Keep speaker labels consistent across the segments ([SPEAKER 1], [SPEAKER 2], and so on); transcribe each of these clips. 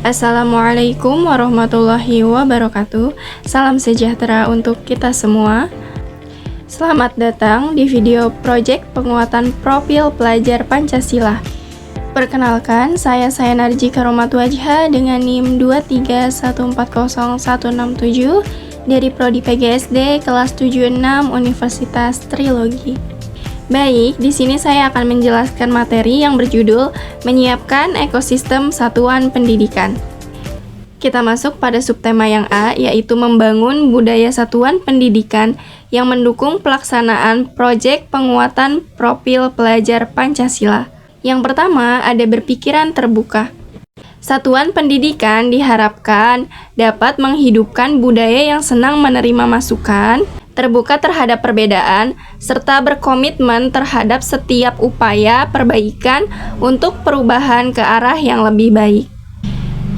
[SPEAKER 1] Assalamualaikum warahmatullahi wabarakatuh. Salam sejahtera untuk kita semua. Selamat datang di video project penguatan profil pelajar Pancasila. Perkenalkan, saya Narji Karomat Wajha dengan NIM 231400167 dari Prodi PGSD kelas 76 Universitas Trilogi. Baik, di sini saya akan menjelaskan materi yang berjudul Menyiapkan Ekosistem Satuan Pendidikan. Kita masuk pada subtema yang A, yaitu membangun budaya satuan pendidikan yang mendukung pelaksanaan proyek penguatan profil pelajar Pancasila. Yang pertama, ada berpikiran terbuka. Satuan pendidikan diharapkan dapat menghidupkan budaya yang senang menerima masukan, terbuka terhadap perbedaan, serta berkomitmen terhadap setiap upaya perbaikan untuk perubahan ke arah yang lebih baik.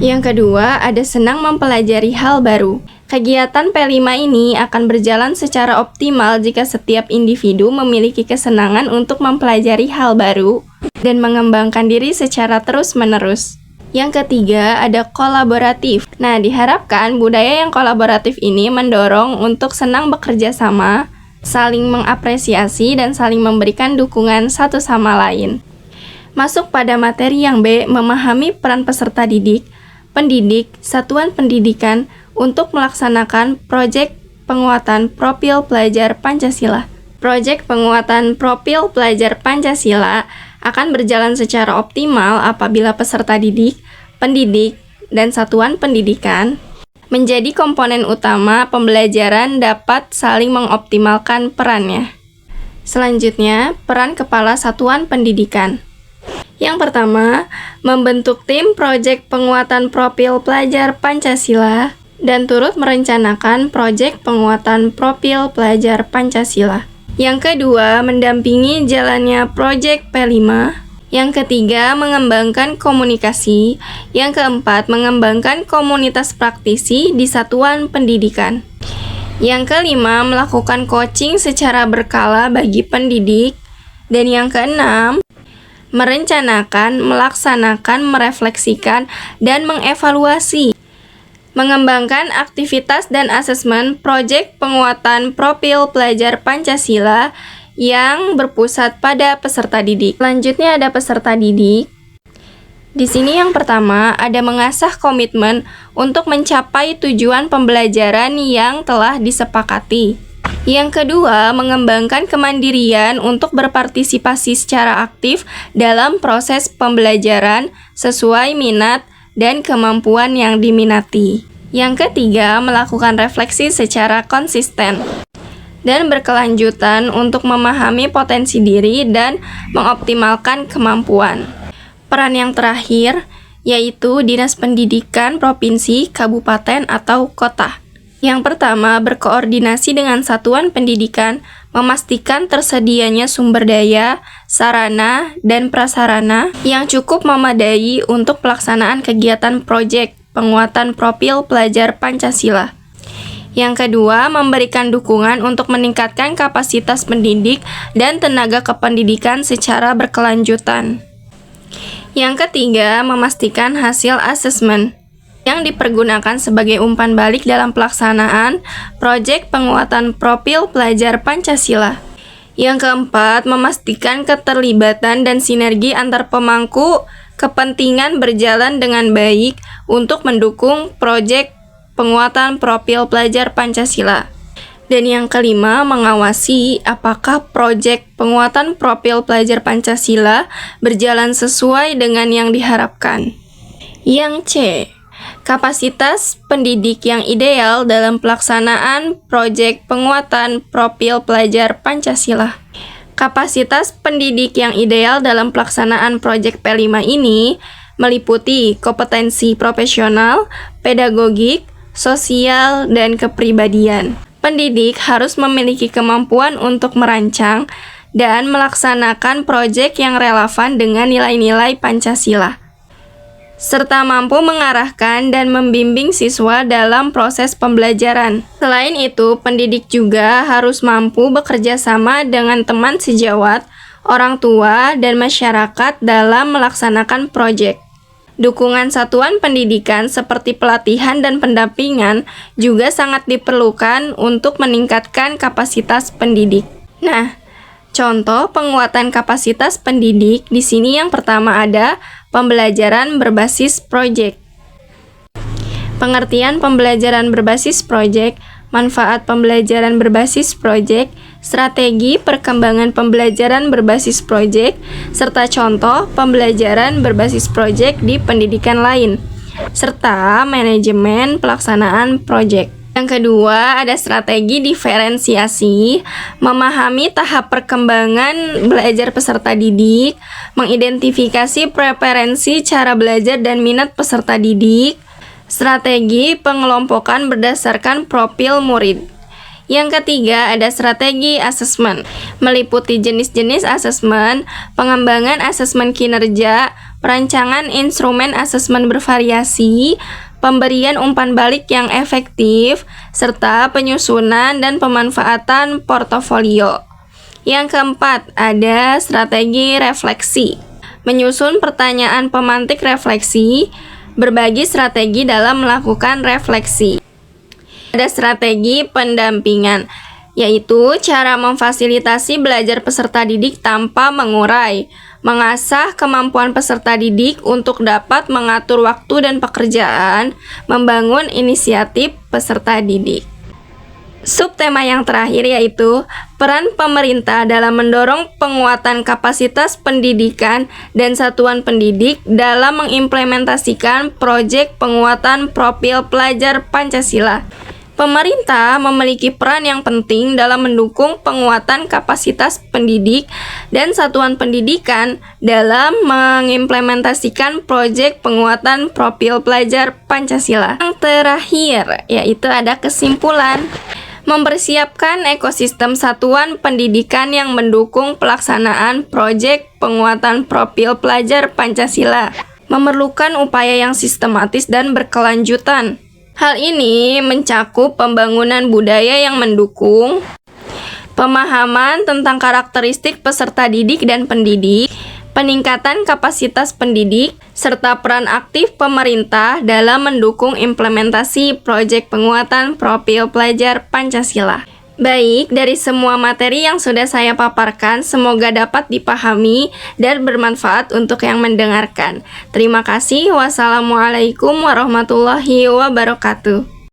[SPEAKER 1] Yang kedua, ada senang mempelajari hal baru. Kegiatan P5 ini akan berjalan secara optimal jika setiap individu memiliki kesenangan untuk mempelajari hal baru dan mengembangkan diri secara terus-menerus. Yang ketiga, ada kolaboratif. Nah, diharapkan budaya yang kolaboratif ini mendorong untuk senang bekerja sama, saling mengapresiasi, dan saling memberikan dukungan satu sama lain. Masuk pada materi yang B, memahami peran peserta didik, pendidik, satuan pendidikan untuk melaksanakan proyek penguatan profil pelajar Pancasila. Proyek penguatan profil pelajar Pancasila akan berjalan secara optimal apabila peserta didik, pendidik, dan satuan pendidikan menjadi komponen utama pembelajaran dapat saling mengoptimalkan perannya. Selanjutnya, peran kepala satuan pendidikan. Yang pertama, membentuk tim proyek penguatan profil pelajar Pancasila dan turut merencanakan proyek penguatan profil pelajar Pancasila. Yang kedua, mendampingi jalannya proyek P5. Yang ketiga, mengembangkan komunikasi. Yang keempat, mengembangkan komunitas praktisi di satuan pendidikan. Yang kelima, melakukan coaching secara berkala bagi pendidik. Dan yang keenam, merencanakan, melaksanakan, merefleksikan, dan mengevaluasi. Mengembangkan aktivitas dan asesmen proyek penguatan profil pelajar Pancasila yang berpusat pada peserta didik. Selanjutnya ada peserta didik. Di sini yang pertama ada mengasah komitmen untuk mencapai tujuan pembelajaran yang telah disepakati. Yang kedua, mengembangkan kemandirian untuk berpartisipasi secara aktif dalam proses pembelajaran sesuai minat dan kemampuan yang diminati. Yang ketiga, melakukan refleksi secara konsisten dan berkelanjutan untuk memahami potensi diri dan mengoptimalkan kemampuan. Peran yang terakhir yaitu Dinas Pendidikan Provinsi, Kabupaten, atau Kota. Yang pertama, berkoordinasi dengan satuan pendidikan, memastikan tersedianya sumber daya, sarana, dan prasarana yang cukup memadai untuk pelaksanaan kegiatan proyek penguatan profil pelajar Pancasila. Yang kedua, memberikan dukungan untuk meningkatkan kapasitas pendidik dan tenaga kependidikan secara berkelanjutan. Yang ketiga, memastikan hasil asesmen yang dipergunakan sebagai umpan balik dalam pelaksanaan proyek penguatan profil pelajar Pancasila. Yang keempat, memastikan keterlibatan dan sinergi antar pemangku kepentingan berjalan dengan baik untuk mendukung proyek penguatan profil pelajar Pancasila. Dan yang kelima, mengawasi apakah proyek penguatan profil pelajar Pancasila berjalan sesuai dengan yang diharapkan. Yang C, kapasitas pendidik yang ideal dalam pelaksanaan proyek penguatan profil pelajar Pancasila. Kapasitas pendidik yang ideal dalam pelaksanaan proyek P5 ini meliputi kompetensi profesional, pedagogik, sosial, dan kepribadian. Pendidik harus memiliki kemampuan untuk merancang dan melaksanakan proyek yang relevan dengan nilai-nilai Pancasila, serta mampu mengarahkan dan membimbing siswa dalam proses pembelajaran. Selain itu, pendidik juga harus mampu bekerja sama dengan teman sejawat, orang tua, dan masyarakat dalam melaksanakan proyek. Dukungan satuan pendidikan seperti pelatihan dan pendampingan juga sangat diperlukan untuk meningkatkan kapasitas pendidik. Nah, contoh penguatan kapasitas pendidik di sini yang pertama ada pembelajaran berbasis proyek. Pengertian pembelajaran berbasis proyek, manfaat pembelajaran berbasis proyek, strategi perkembangan pembelajaran berbasis proyek, serta contoh pembelajaran berbasis proyek di pendidikan lain, serta manajemen pelaksanaan proyek. Yang kedua, ada strategi diferensiasi, memahami tahap perkembangan belajar peserta didik, mengidentifikasi preferensi cara belajar dan minat peserta didik, strategi pengelompokan berdasarkan profil murid. Yang ketiga, ada strategi asesmen, meliputi jenis-jenis asesmen, pengembangan asesmen kinerja, perancangan instrumen asesmen bervariasi, pemberian umpan balik yang efektif, serta penyusunan dan pemanfaatan portofolio. Yang keempat, ada strategi refleksi, menyusun pertanyaan pemantik refleksi, berbagi strategi dalam melakukan refleksi. Ada strategi pendampingan, yaitu cara memfasilitasi belajar peserta didik tanpa mengurai, mengasah kemampuan peserta didik untuk dapat mengatur waktu dan pekerjaan, membangun inisiatif peserta didik. Subtema yang terakhir yaitu peran pemerintah dalam mendorong penguatan kapasitas pendidikan dan satuan pendidik dalam mengimplementasikan proyek penguatan profil pelajar Pancasila. Pemerintah memiliki peran yang penting dalam mendukung penguatan kapasitas pendidik dan satuan pendidikan dalam mengimplementasikan proyek penguatan profil pelajar Pancasila. Yang terakhir yaitu ada kesimpulan. Mempersiapkan ekosistem satuan pendidikan yang mendukung pelaksanaan proyek penguatan profil pelajar Pancasila memerlukan upaya yang sistematis dan berkelanjutan. Hal ini mencakup pembangunan budaya yang mendukung, pemahaman tentang karakteristik peserta didik dan pendidik, peningkatan kapasitas pendidik, serta peran aktif pemerintah dalam mendukung implementasi proyek penguatan profil pelajar Pancasila. Baik, dari semua materi yang sudah saya paparkan, semoga dapat dipahami dan bermanfaat untuk yang mendengarkan. Terima kasih. Wassalamualaikum warahmatullahi wabarakatuh.